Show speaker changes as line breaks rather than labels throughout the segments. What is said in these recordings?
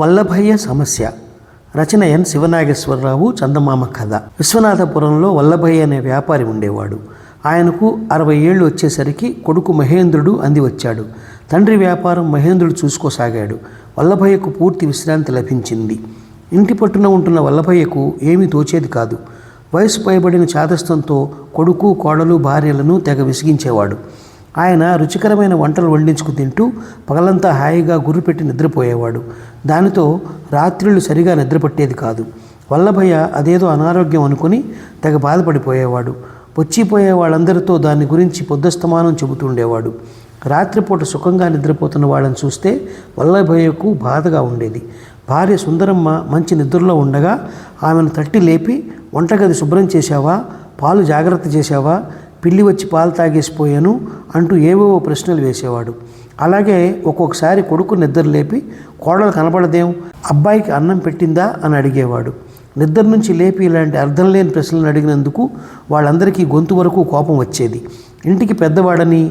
వల్లభయ్య సమస్య. రచన ఎన్ శివనాగేశ్వరరావు. చందమామ కథ. విశ్వనాథపురంలో వల్లభయ్య అనే వ్యాపారి ఉండేవాడు. ఆయనకు 60 ఏళ్ళు వచ్చేసరికి కొడుకు మహేంద్రుడు అంది వచ్చాడు. తండ్రి వ్యాపారం మహేంద్రుడు చూసుకోసాగాడు. వల్లభయ్యకు పూర్తి విశ్రాంతి లభించింది. ఇంటి పట్టున ఉంటున్న వల్లభయ్యకు ఏమీ తోచేది కాదు. వయసు పైబడిన చాదస్తంతో కొడుకు, కోడలు, భార్యలను తెగ విసిగించేవాడు. ఆయన రుచికరమైన వంటలు వండించుకు తింటూ పగలంతా హాయిగా గుర్రుపెట్టి నిద్రపోయేవాడు. దానితో రాత్రిళ్ళు సరిగా నిద్రపట్టేది కాదు. వల్లభయ్య అదేదో అనారోగ్యం అనుకుని తెగ బాధపడిపోయేవాడు. వచ్చిపోయే వాళ్ళందరితో దాని గురించి పొద్దస్తమానం చెబుతుండేవాడు. రాత్రిపూట సుఖంగా నిద్రపోతున్న వాళ్ళని చూస్తే వల్లభయ్యకు బాధగా ఉండేది. భార్య సుందరమ్మ మంచి నిద్రలో ఉండగా ఆమెను తట్టి లేపి, వంటగది శుభ్రం చేశావా, పాలు జాగ్రత్త చేశావా, పిల్లి వచ్చి పాలు తాగేసిపోయాను అంటూ ఏవేవో ప్రశ్నలు వేసేవాడు. అలాగే ఒక్కొక్కసారి కొడుకు నిద్ర లేపి, కోడలు కనపడదేం, అబ్బాయికి అన్నం పెట్టిందా అని అడిగేవాడు. నిద్ర నుంచి లేపి ఇలాంటి అర్థం లేని ప్రశ్నలను అడిగినందుకు వాళ్ళందరికీ గొంతు వరకు కోపం వచ్చేది. ఇంటికి పెద్దవాడని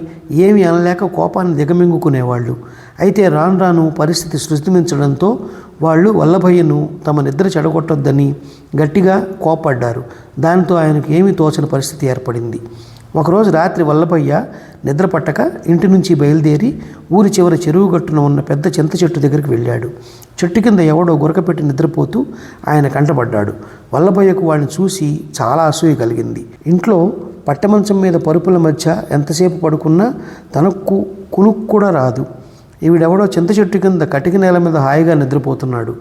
ఏమీ అనలేక కోపాన్ని దిగమింగుకునేవాళ్ళు. అయితే రాను రాను పరిస్థితి సృష్టించడంతో వాళ్ళు వల్లభయ్యను తమ నిద్ర చెడగొట్టొద్దని గట్టిగా కోపడ్డారు. దాంతో ఆయనకు ఏమీ తోచని పరిస్థితి ఏర్పడింది. ఒకరోజు రాత్రి వల్లభయ్య నిద్ర పట్టక ఇంటి నుంచి బయలుదేరి ఊరి చివరి చెరువు గట్టున ఉన్న పెద్ద చింత చెట్టు దగ్గరికి వెళ్ళాడు. చెట్టు కింద ఎవడో గురకపెట్టి నిద్రపోతూ ఆయన కంటపడ్డాడు. వల్లభయ్యకు వాడిని చూసి చాలా అసూయ కలిగింది. ఇంట్లో పట్టమంచం మీద పరుపుల మధ్య ఎంతసేపు పడుకున్నా తనకు కునుక్కు కూడా రాదు. ఈవిడెవడో చింత చెట్టు కింద కటిక నేల మీద హాయిగా నిద్రపోతున్నాడు.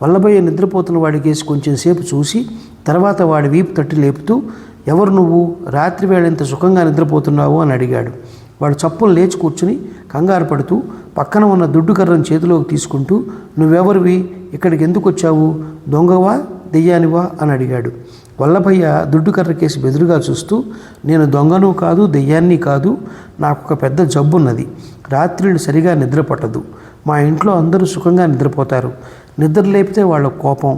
వల్లభయ్య నిద్రపోతున్న వాడి కేసి కొంచెం సేపు చూసి తర్వాత వాడి వీపు తట్టి లేపుతూ, ఎవరు నువ్వు, రాత్రి వేళ ఇంత సుఖంగా నిద్రపోతున్నావు అని అడిగాడు. వాడు చప్పులు లేచి కూర్చుని కంగారు పడుతూ పక్కన ఉన్న దుడ్డు కర్రను చేతిలోకి తీసుకుంటూ, నువ్వెవరివి, ఇక్కడికి ఎందుకు వచ్చావు, దొంగవా దెయ్యానివా అని అడిగాడు. వల్లభయ్య దుడ్డు కర్ర కేసి బెదురుగా చూస్తూ, నేను దొంగను కాదు, దెయ్యాన్ని కాదు, నాకు ఒక పెద్ద జబ్బున్నది. రాత్రిళ్ళు సరిగా నిద్ర పట్టదు. మా ఇంట్లో అందరూ సుఖంగా నిద్రపోతారు. నిద్ర లేపితే వాళ్ళ కోపం,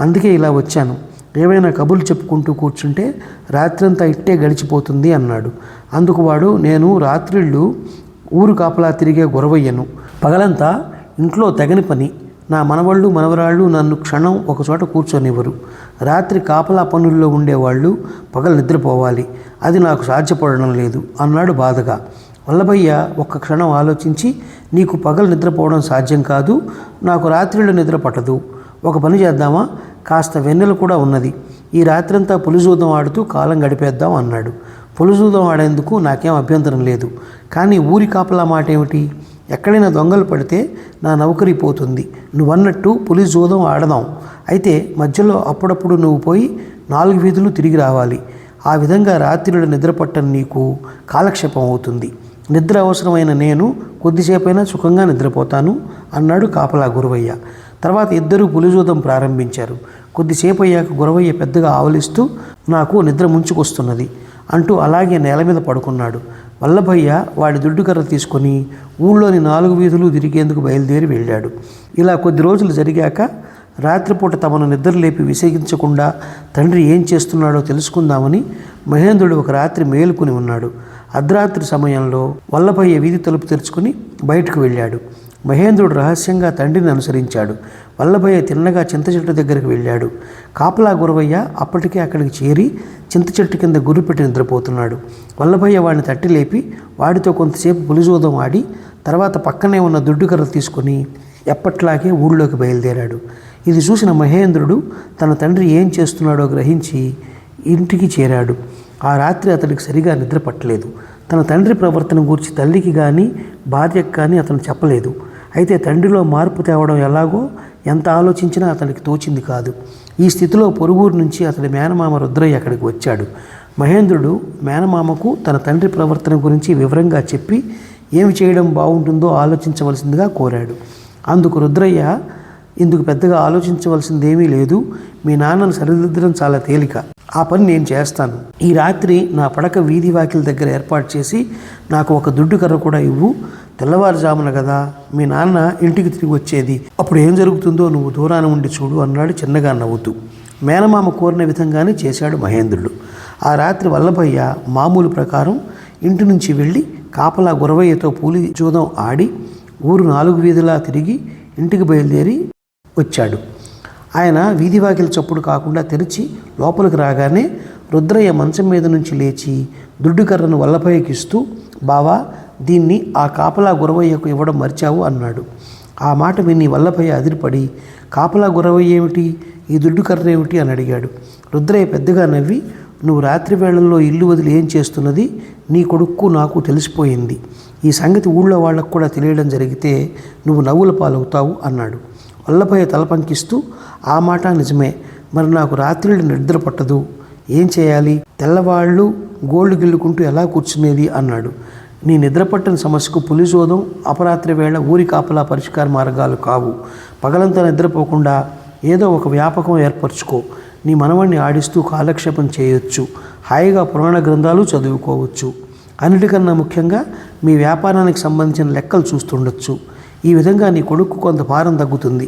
అందుకే ఇలా వచ్చాను. ఏవైనా కబుర్లు చెప్పుకుంటూ కూర్చుంటే రాత్రంతా ఇట్టే గడిచిపోతుంది అన్నాడు. అందుకు వాడు, నేను రాత్రిళ్ళు ఊరు కాపలా తిరిగే గురవయ్యను. పగలంతా ఇంట్లో తెగని పని. నా మనవళ్ళు మనవరాళ్ళు నన్ను క్షణం ఒకచోట కూర్చొనివ్వరు. రాత్రి కాపలా పనుల్లో ఉండేవాళ్ళు పగలు నిద్రపోవాలి. అది నాకు సాధ్యపడడం లేదు అన్నాడు బాధగా. వల్లభయ్య ఒక్క క్షణం ఆలోచించి, నీకు పగలు నిద్రపోవడం సాధ్యం కాదు, నాకు రాత్రిళ్ళు నిద్ర పట్టదు. ఒక పని చేద్దామా, కాస్త వెన్నెల కూడా ఉన్నది. ఈ రాత్రంతా పులిజూదం ఆడుతూ కాలం గడిపేద్దాం అన్నాడు. పులిజూదం ఆడేందుకు నాకేం అభ్యంతరం లేదు. కానీ ఊరి కాపలా మాట ఏమిటి? ఎక్కడైనా దొంగలు పడితే నా నౌకరీ పోతుంది. నువ్వన్నట్టు పులిజూదం ఆడదాం. అయితే మధ్యలో అప్పుడప్పుడు నువ్వు పోయి 4 వీధులు తిరిగి రావాలి. ఆ విధంగా రాత్రిలో నిద్ర పట్టని నీకు కాలక్షేపం అవుతుంది. నిద్ర అవసరమైన నేను కొద్దిసేపైనా సుఖంగా నిద్రపోతాను అన్నాడు కాపలా గురవయ్య. తర్వాత ఇద్దరూ పులిజూదం ప్రారంభించారు. కొద్దిసేపు అయ్యాక గురవయ్య పెద్దగా ఆవలిస్తూ, నాకు నిద్ర ముంచుకొస్తున్నది అంటూ అలాగే నేల మీద పడుకున్నాడు. వల్లభయ్య వాడి దుడ్డు కర్ర తీసుకొని ఊళ్ళోని 4 వీధులు తిరిగేందుకు బయలుదేరి వెళ్ళాడు. ఇలా కొద్ది రోజులు జరిగాక రాత్రిపూట తమను నిద్రలేపి విసిగించకుండా తండ్రి ఏం చేస్తున్నాడో తెలుసుకుందామని మహేంద్రుడు ఒక రాత్రి మేలుకుని ఉన్నాడు. అర్ధరాత్రి సమయంలో వల్లభయ్య వీధి తలుపు తెరుచుకుని బయటకు వెళ్ళాడు. మహేంద్రుడు రహస్యంగా తండ్రిని అనుసరించాడు. వల్లభయ్య తిన్నగా చింత చెట్టు దగ్గరికి వెళ్ళాడు. కాపలా గురవయ్య అప్పటికే అక్కడికి చేరి చింత చెట్టు కింద గుర్రు పెట్టి నిద్రపోతున్నాడు. వల్లభయ్య వాడిని తట్టి లేపి వాడితో కొంతసేపు పులిజూదం ఆడి తర్వాత పక్కనే ఉన్న దుడ్డు కర్ర తీసుకొని ఎప్పట్లాగే ఊళ్ళోకి బయలుదేరాడు. ఇది చూసిన మహేంద్రుడు తన తండ్రి ఏం చేస్తున్నాడో గ్రహించి ఇంటికి చేరాడు. ఆ రాత్రి అతడికి సరిగా నిద్ర పట్టలేదు. తన తండ్రి ప్రవర్తన గురించి తల్లికి కానీ భార్యకు కానీ అతను చెప్పలేదు. అయితే తండ్రిలో మార్పు తేవడం ఎలాగో ఎంత ఆలోచించినా అతనికి తోచింది కాదు. ఈ స్థితిలో పొరుగురు నుంచి అతడి మేనమామ రుద్రయ్య అక్కడికి వచ్చాడు. మహేంద్రుడు మేనమామకు తన తండ్రి ప్రవర్తన గురించి వివరంగా చెప్పి ఏమి చేయడం బాగుంటుందో ఆలోచించవలసిందిగా కోరాడు. అందుకు రుద్రయ్య, ఇందుకు పెద్దగా ఆలోచించవలసిందేమీ లేదు, మీ నాన్నను సరిదిద్దడం చాలా తేలిక, ఆ పని నేను చేస్తాను. ఈ రాత్రి నా పడక వీధి వాకిల దగ్గర ఏర్పాటు చేసి నాకు ఒక దుడ్డు కర్ర కూడా ఇవ్వు. తెల్లవారుజామున కదా మీ నాన్న ఇంటికి తిరిగి వచ్చేది, అప్పుడు ఏం జరుగుతుందో నువ్వు దూరాన ఉండి చూడు అన్నాడు చిన్నగా నవ్వుతూ. మేనమామ కోరిన విధంగానే చేశాడు మహేంద్రుడు. ఆ రాత్రి వల్లభయ్య మామూలు ప్రకారం ఇంటి నుంచి వెళ్ళి కాపలా గురవయ్యతో పూలి జూదం ఆడి ఊరు 4 వీధులా తిరిగి ఇంటికి బయలుదేరి వచ్చాడు. ఆయన వీధివాకిలి చప్పుడు కాకుండా తెరిచి లోపలికి రాగానే రుద్రయ్య మంచం మీద నుంచి లేచి దుడ్డుకర్రను వల్లభయ్యకి ఇస్తూ, బావా, దీన్ని ఆ కాపలా గురవయ్యకు ఇవ్వడం మర్చావు అన్నాడు. ఆ మాట విని వల్లభయ్య అదిరిపడి, కాపలా గురవయ్య ఏమిటి, ఈ దుడ్డుకర్ర ఏమిటి అని అడిగాడు. రుద్రయ్య పెద్దగా నవ్వి, నువ్వు రాత్రి వేళల్లో ఇల్లు వదిలి ఏం చేస్తున్నది నీ కొడుక్కు నాకు తెలిసిపోయింది. ఈ సంగతి ఊళ్ళో వాళ్ళకు కూడా తెలియడం జరిగితే నువ్వు నవ్వుల పాలవుతావు అన్నాడు. వల్లభయ్య తలపంకిస్తూ, ఆ మాట నిజమే, మరి నాకు రాత్రిళ్ళు నిద్ర పట్టదు, ఏం చేయాలి, తెల్లవాళ్ళు గోళ్ళు గిల్లుకుంటూ ఎలా కూర్చునేది అన్నాడు. నీ నిద్రపట్టని సమస్యకు పులిజోదం, అపరాత్రి వేళ ఊరి కాపలా పరిష్కార మార్గాలు కావు. పగలంతా నిద్రపోకుండా ఏదో ఒక వ్యాపకం ఏర్పరచుకో. నీ మనవణ్ణి ఆడిస్తూ కాలక్షేపం చేయొచ్చు, హాయిగా పురాణ గ్రంథాలు చదువుకోవచ్చు. అన్నిటికన్నా ముఖ్యంగా మీ వ్యాపారానికి సంబంధించిన లెక్కలు చూస్తుండొచ్చు. ఈ విధంగా నీ కొడుకు కొంత భారం తగ్గుతుంది.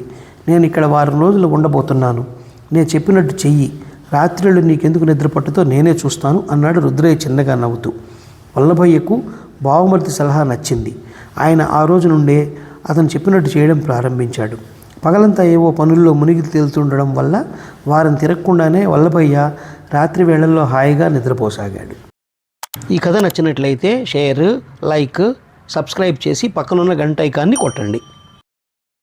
నేను ఇక్కడ వారం రోజులు ఉండబోతున్నాను. నేను చెప్పినట్టు చెయ్యి. రాత్రిళ్ళు నీకెందుకు నిద్ర పట్టుతో నేనే చూస్తాను అన్నాడు రుద్రయ్య చిన్నగా నవ్వుతూ. వల్లభయ్యకు బావమర్ది సలహా నచ్చింది. ఆయన ఆ రోజు నుండే అతను చెప్పినట్టు చేయడం ప్రారంభించాడు. పగలంతా ఏవో పనుల్లో మునిగి తేలుతుండడం వల్ల వారం తిరగకుండానే వల్లభయ్య రాత్రి వేళల్లో హాయిగా నిద్రపోసాగాడు. ఈ కథ నచ్చినట్లయితే షేర్, లైక్, సబ్స్క్రైబ్ చేసి పక్కనున్న గంట ఐకాన్ని కొట్టండి.